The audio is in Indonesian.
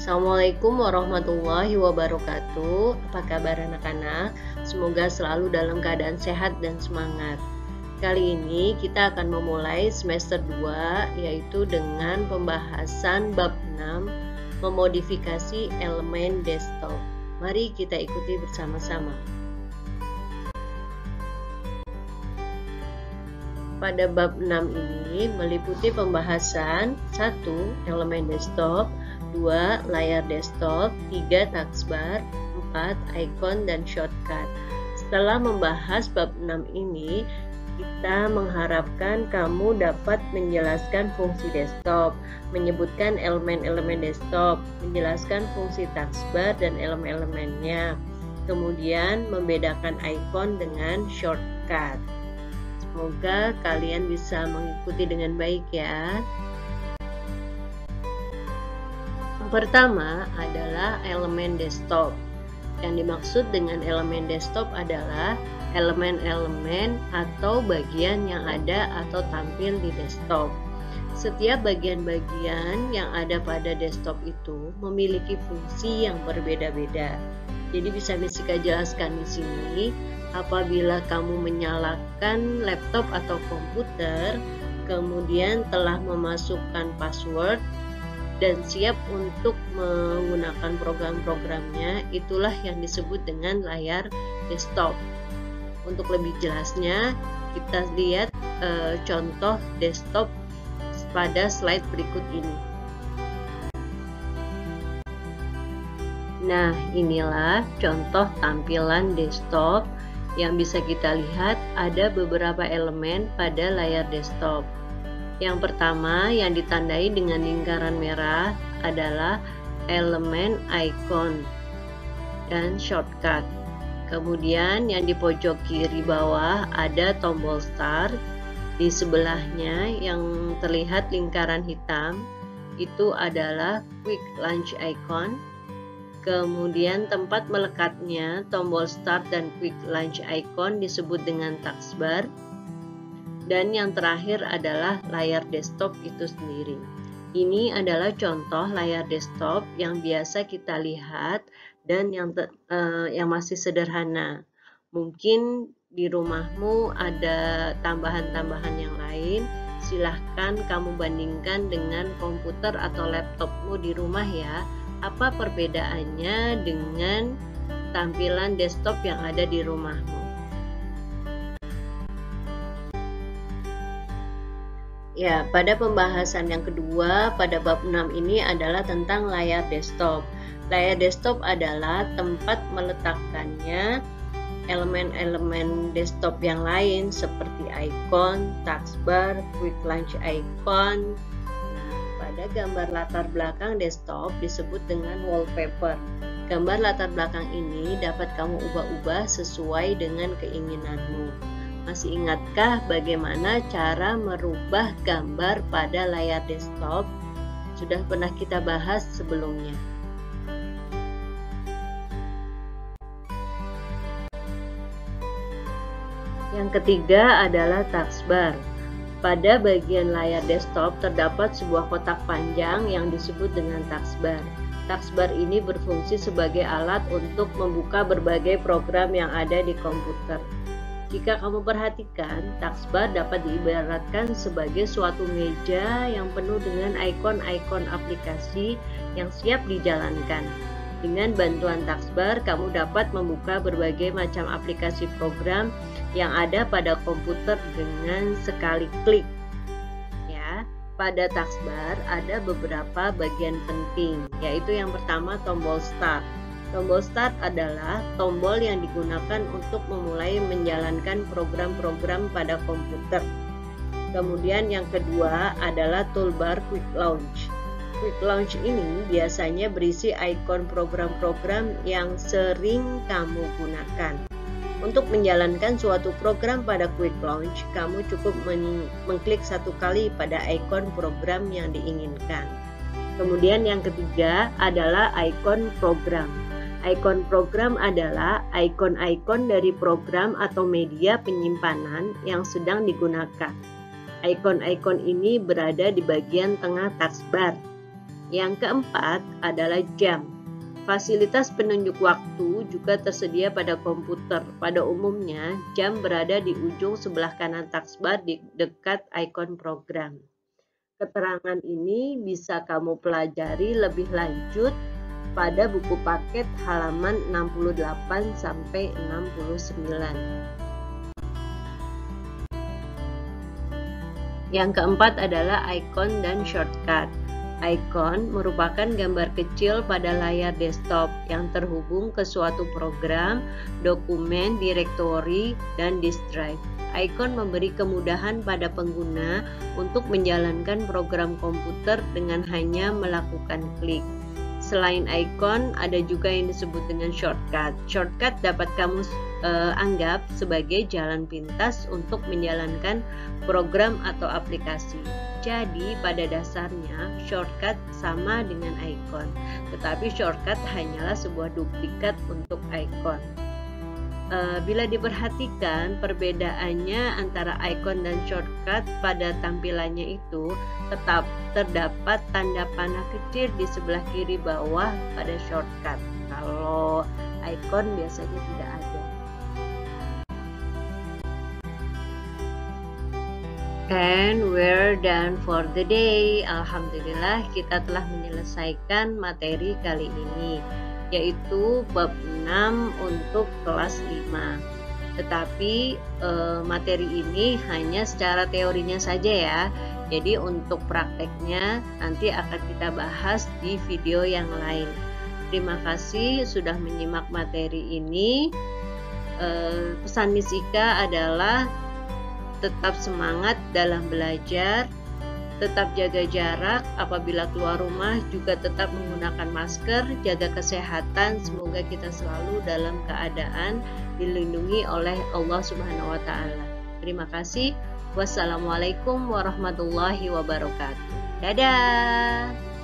Assalamualaikum warahmatullahi wabarakatuh. Apa kabar anak-anak? Semoga selalu dalam keadaan sehat dan semangat. Kali ini kita akan memulai semester 2 yaitu dengan pembahasan bab 6 memodifikasi elemen desktop. Mari kita ikuti bersama-sama. Pada bab 6 ini meliputi pembahasan 1. Elemen desktop, 2. Layar desktop, 3. Taskbar, 4. Icon dan shortcut. Setelah membahas bab 6 ini, kita mengharapkan kamu dapat menjelaskan fungsi desktop, menyebutkan elemen-elemen desktop, menjelaskan fungsi taskbar dan elemen-elemennya, kemudian membedakan icon dengan shortcut. Semoga kalian bisa mengikuti dengan baik ya. Yang pertama adalah elemen desktop. Yang dimaksud dengan elemen desktop adalah elemen-elemen atau bagian yang ada atau tampil di desktop. Setiap bagian-bagian yang ada pada desktop itu memiliki fungsi yang berbeda-beda. Jadi bisa Misika jelaskan di sini. Apabila kamu menyalakan laptop atau komputer, kemudian telah memasukkan password dan siap untuk menggunakan program-programnya, itulah yang disebut dengan layar desktop. Untuk lebih jelasnya, kita lihat contoh desktop pada slide berikut ini. Nah, inilah contoh tampilan desktop. Yang bisa kita lihat ada beberapa elemen pada layar desktop. Yang pertama yang ditandai dengan lingkaran merah adalah elemen icon dan shortcut. Kemudian yang di pojok kiri bawah ada tombol start. Di sebelahnya yang terlihat lingkaran hitam itu adalah quick launch icon. Kemudian tempat melekatnya tombol start dan quick launch icon disebut dengan taskbar. Dan yang terakhir adalah layar desktop itu sendiri. Ini adalah contoh layar desktop yang biasa kita lihat dan yang masih sederhana. Mungkin di rumahmu ada tambahan-tambahan yang lain. Silahkan kamu bandingkan dengan komputer atau laptopmu di rumah ya. Apa perbedaannya dengan tampilan desktop yang ada di rumahmu? Ya, pada pembahasan yang kedua pada bab 6 ini adalah tentang layar desktop. Layar desktop adalah tempat meletakkannya elemen-elemen desktop yang lain seperti icon, taskbar, quick launch icon. Pada gambar latar belakang desktop disebut dengan wallpaper. Gambar latar belakang ini dapat kamu ubah-ubah sesuai dengan keinginanmu. Masih ingatkah bagaimana cara merubah gambar pada layar desktop? Sudah pernah kita bahas sebelumnya. Yang ketiga adalah taskbar. Pada bagian layar desktop terdapat sebuah kotak panjang yang disebut dengan taskbar. Taskbar ini berfungsi sebagai alat untuk membuka berbagai program yang ada di komputer. Jika kamu perhatikan, taskbar dapat diibaratkan sebagai suatu meja yang penuh dengan ikon-ikon aplikasi yang siap dijalankan. Dengan bantuan taskbar, kamu dapat membuka berbagai macam aplikasi program yang ada pada komputer dengan sekali klik. Ya, pada taskbar ada beberapa bagian penting, yaitu yang pertama tombol start. Tombol start adalah tombol yang digunakan untuk memulai menjalankan program-program pada komputer. Kemudian yang kedua adalah toolbar quick launch. Quick launch ini biasanya berisi ikon program-program yang sering kamu gunakan. Untuk menjalankan suatu program pada quick launch, kamu cukup mengklik satu kali pada ikon program yang diinginkan. Kemudian yang ketiga adalah ikon program. Ikon program adalah ikon-ikon dari program atau media penyimpanan yang sedang digunakan. Ikon-ikon ini berada di bagian tengah taskbar. Yang keempat adalah jam. Fasilitas penunjuk waktu juga tersedia pada komputer. Pada umumnya, jam berada di ujung sebelah kanan taskbar di dekat ikon program. Keterangan ini bisa kamu pelajari lebih lanjut pada buku paket halaman 68 sampai 69. Yang keempat adalah ikon dan shortcut. Icon merupakan gambar kecil pada layar desktop yang terhubung ke suatu program, dokumen, direktori, dan disk drive. Icon memberi kemudahan pada pengguna untuk menjalankan program komputer dengan hanya melakukan klik. Selain icon, ada juga yang disebut dengan shortcut. Shortcut dapat kamu anggap sebagai jalan pintas untuk menjalankan program atau aplikasi. Jadi pada dasarnya shortcut sama dengan icon, tetapi shortcut hanyalah sebuah duplikat untuk icon. Bila diperhatikan, perbedaannya antara icon dan shortcut pada tampilannya itu tetap terdapat tanda panah kecil di sebelah kiri bawah pada shortcut. Kalau icon biasanya tidak ada. And we're done for the day. Alhamdulillah kita telah menyelesaikan materi kali ini, yaitu bab 6 untuk kelas 5. Tetapi materi ini hanya secara teorinya saja ya. Jadi untuk prakteknya nanti akan kita bahas di video yang lain. Terima kasih sudah menyimak materi ini. Pesan Miss Ika adalah tetap semangat dalam belajar, tetap jaga jarak apabila keluar rumah, juga tetap menggunakan masker, jaga kesehatan, semoga kita selalu dalam keadaan dilindungi oleh Allah Subhanahu wa Ta'ala. Terima kasih. Wassalamualaikum warahmatullahi wabarakatuh. Dadah.